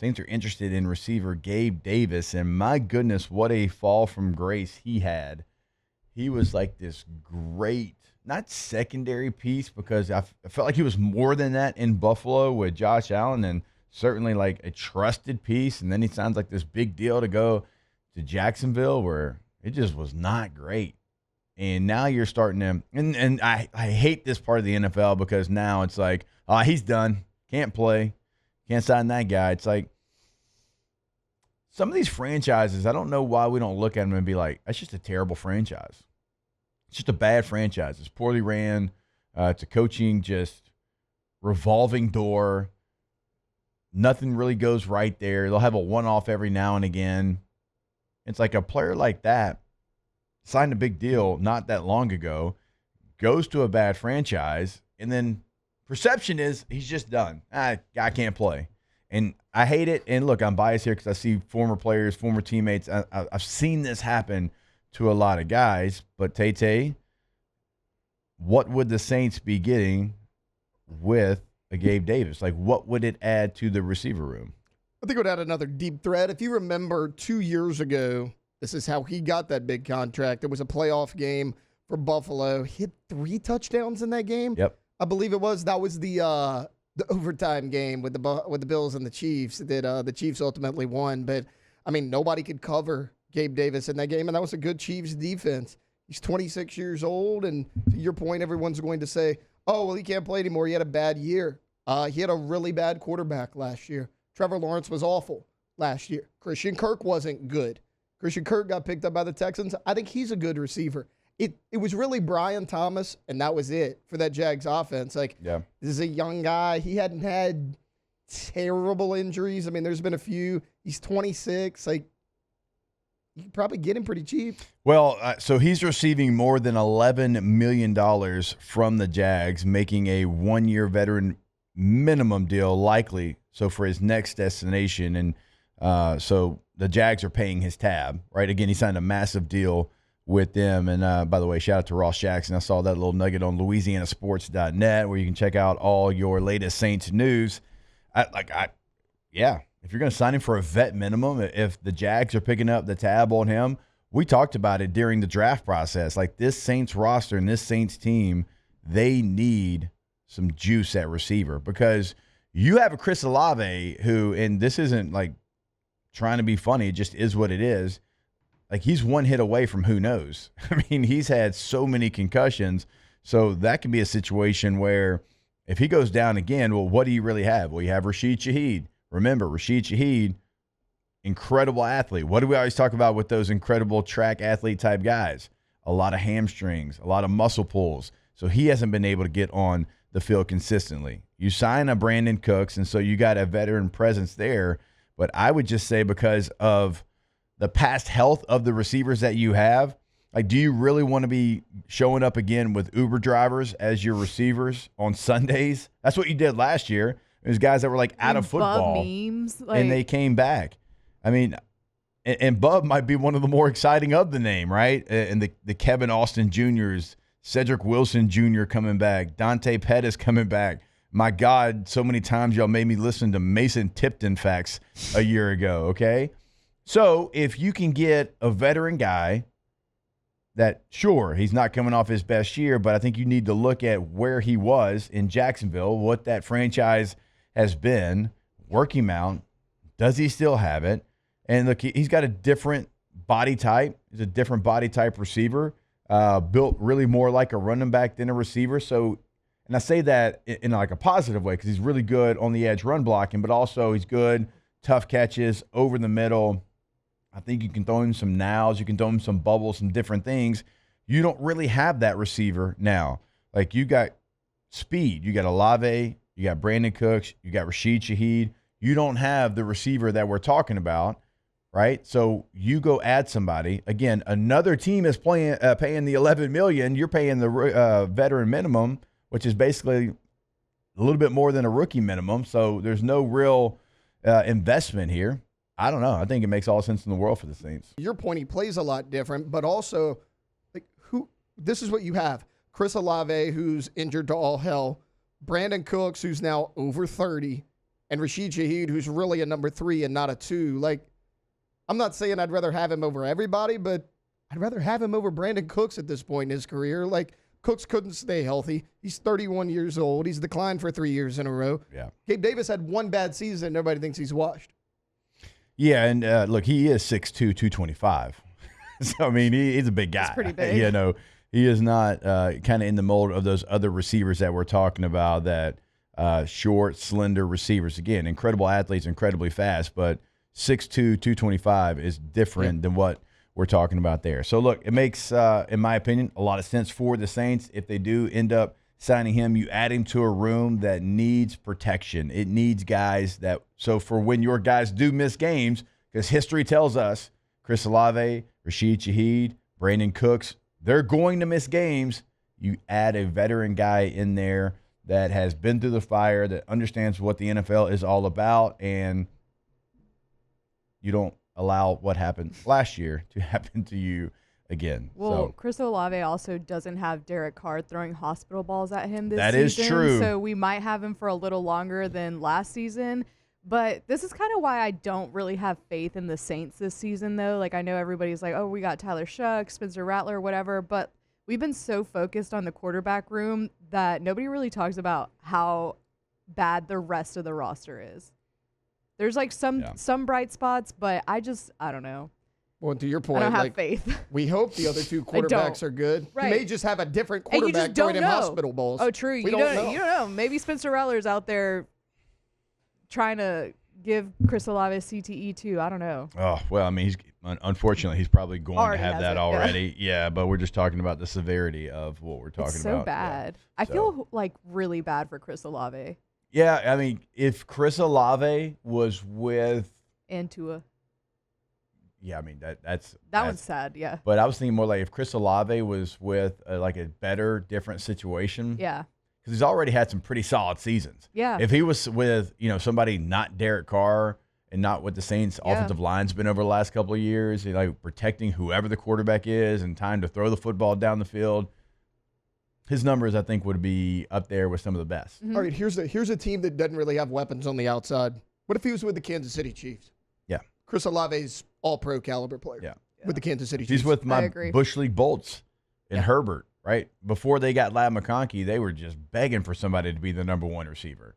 Saints are interested in receiver Gabe Davis, and my goodness, what a fall from grace he had. He was like this great, not secondary piece, because I felt like he was more than that in Buffalo with Josh Allen, and certainly like a trusted piece. And then he sounds like this big deal to go to Jacksonville, where it just was not great. And now you're starting to, and I hate this part of the NFL, because now it's like, oh, he's done. Can't play. Can't sign that guy. It's like some of these franchises, I don't know why we don't look at them and be like, that's just a terrible franchise. It's just a bad franchise. It's poorly ran. It's a coaching just revolving door. Nothing really goes right there. They'll have a one-off every now and again. It's like a player like that signed a big deal not that long ago, goes to a bad franchise, and then perception is he's just done. I can't play. And I hate it. And look, I'm biased here because I see former players, former teammates. I've seen this happen to a lot of guys. But, Tay, what would the Saints be getting with a Gabe Davis? Like, what would it add to the receiver room? I think it would add another deep threat. If you remember 2 years ago, this is how he got that big contract. It was a playoff game for Buffalo. He had 3 touchdowns in that game. Yep. I believe it was. That was the overtime game with the Bills and the Chiefs that the Chiefs ultimately won. But, I mean, nobody could cover Gabe Davis in that game, and that was a good Chiefs defense. He's 26 years old, and to your point, everyone's going to say, oh, well, he can't play anymore. He had a bad year. He had a really bad quarterback last year. Trevor Lawrence was awful last year. Christian Kirk wasn't good. Christian Kirk got picked up by the Texans. I think he's a good receiver. It was really Brian Thomas, and that was it for that Jags offense. Like, yeah. This is a young guy. He hadn't had terrible injuries. I mean, there's been a few. He's 26. Like, you could probably get him pretty cheap. Well, so he's receiving more than $11 million from the Jags, making a one-year veteran minimum deal likely, so for his next destination. And so the Jags are paying his tab, right? Again, he signed a massive deal with them. And by the way, shout out to Ross Jackson. I saw that little nugget on LouisianaSports.net where you can check out all your latest Saints news. Yeah, if you're going to sign him for a vet minimum, if the Jags are picking up the tab on him, we talked about it during the draft process. Like, this Saints roster and this Saints team, they need some juice at receiver, because you have a Chris Olave who, and this isn't like trying to be funny, it just is what it is. Like, he's one hit away from who knows. I mean, he's had so many concussions. So that could be a situation where if he goes down again, well, what do you really have? Well, you have Rashid Shaheed. Remember, Rashid Shaheed, incredible athlete. What do we always talk about with those incredible track athlete type guys? A lot of hamstrings, a lot of muscle pulls. So he hasn't been able to get on the field consistently. You sign a Brandon Cooks, and so you got a veteran presence there. But I would just say, because of the past health of the receivers that you have, like, do you really want to be showing up again with Uber drivers as your receivers on Sundays? That's what you did last year. There's guys that were like out of football, memes, and they came back. I mean, and Bub might be one of the more exciting of the name, right? And the Kevin Austin Jr.'s, Cedric Wilson Jr. coming back, Dante Pettis coming back. My God, so many times y'all made me listen to Mason Tipton facts a year ago, okay? So if you can get a veteran guy that, sure, he's not coming off his best year, but I think you need to look at where he was in Jacksonville, what that franchise has been, work him out. Does he still have it? And look, he's got a different body type. He's a different body type receiver, built really more like a running back than a receiver. So, and I say that in like a positive way, because he's really good on the edge run blocking, but also he's good, tough catches, over the middle. I think you can throw him some nows. You can throw him some bubbles, some different things. You don't really have that receiver now. Like, you got speed. You got Olave. You got Brandon Cooks. You got Rashid Shaheed. You don't have the receiver that we're talking about, right? So you go add somebody. Again, another team is paying the $11 million. You're paying the veteran minimum, which is basically a little bit more than a rookie minimum. So there's no real investment here. I don't know. I think it makes all sense in the world for the Saints. Your point, he plays a lot different, but also, like, this is what you have. Chris Olave, who's injured to all hell. Brandon Cooks, who's now over 30. and Rashid Shaheed, who's really a number 3 and not a 2. Like, I'm not saying I'd rather have him over everybody, but I'd rather have him over Brandon Cooks at this point in his career. Like, Cooks couldn't stay healthy. He's 31 years old. He's declined for 3 years in a row. Yeah. Gabe Davis had one bad season. Nobody thinks he's washed. Yeah, and look, he is 6'2", 225. So, I mean, he's a big guy. That's pretty big. You know, he is not kind of in the mold of those other receivers that we're talking about, that short, slender receivers. Again, incredible athletes, incredibly fast, but 6'2", 225 is different than what we're talking about there. So, look, it makes, in my opinion, a lot of sense for the Saints. If they do end up signing him, you add him to a room that needs protection. It needs guys that – so for when your guys do miss games, because history tells us Chris Olave, Rashid Shaheed, Brandon Cooks, they're going to miss games. You add a veteran guy in there that has been through the fire, that understands what the NFL is all about, and you don't allow what happened last year to happen to you again. Well, Chris Olave also doesn't have Derek Carr throwing hospital balls at him this That season. is true. So we might have him for a little longer than last season. But this is kind of why I don't really have faith in the Saints this season, though. Like, I know everybody's like, oh, we got Tyler Shuck, Spencer Rattler, whatever. But we've been so focused on the quarterback room that nobody really talks about how bad the rest of the roster is. There's like some bright spots, but I don't know. Well, to your point, I don't have faith. We hope the other two quarterbacks are good. Right. He may just have a different And you quarterback just don't throwing him know. hospital balls. Oh, true. We You don't know. You don't know. Maybe Spencer Rattler's out there trying to give Chris Olave CTE too. I don't know. Oh, well, I mean, unfortunately, he's probably going Already to have has that it, already. Yeah, but we're just talking about the severity of what we're talking It's about. so bad. I feel like really bad for Chris Olave Yeah, I mean, if Chris Olave was with and Tua. Yeah, I mean that's One's sad, yeah. But I was thinking more like if Chris Olave was with like a better, different situation. Yeah. Because he's already had some pretty solid seasons. Yeah. If he was with somebody not Derek Carr and not what the Saints' offensive line's been over the last couple of years, like protecting whoever the quarterback is and time to throw the football down the field, his numbers I think would be up there with some of the best. All right, here's a team that doesn't really have weapons on the outside. What if he was with the Kansas City Chiefs? Yeah. Chris Olave's all-pro caliber player. Yeah. With the Kansas City Chiefs. He's with my Bush League Bolts and Herbert, right? Before they got Lab McConkey, they were just begging for somebody to be the number one receiver.